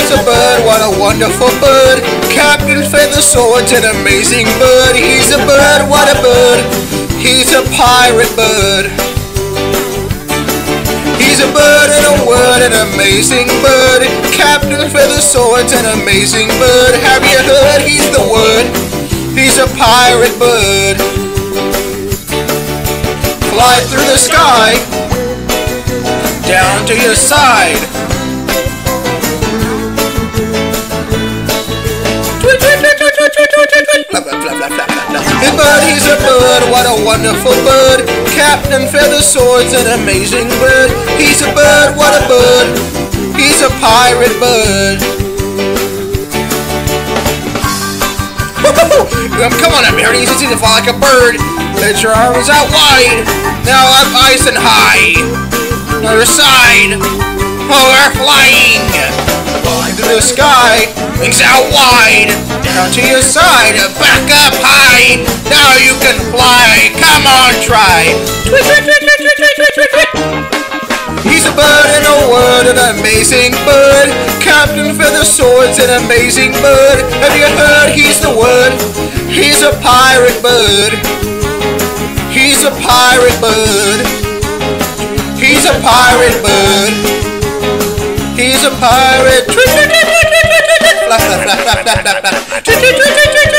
He's a bird, what a wonderful bird. Captain Feathersword's an amazing bird. He's a bird, what a bird. He's a pirate bird. He's a bird in a word, an amazing bird. Captain Feathersword's an amazing bird. Have you heard? He's the word. He's a pirate bird. Fly through the sky, down to your side. But he's a bird, what a wonderful bird. Captain Feathersword's an amazing bird. He's a bird, what a bird. He's a pirate bird. Come on up here, you see to fly like a bird. Let your arms out wide. Now up nice and high. Other side. Oh, we're flying. Flying through the sky. Wings out wide. Down to your side. Back up high. Now you can fly. Come on, try. Tweet, tweet, tweet, tweet, tweet, tweet, tweet, tweet. He's a bird in a word, an amazing bird. Captain Feathersword's an amazing bird. Have you heard? He's the word. He's a pirate bird. He's a pirate bird. He's a pirate bird. He's a pirate. Flap, flap, flap, flap, flap, flap, flap.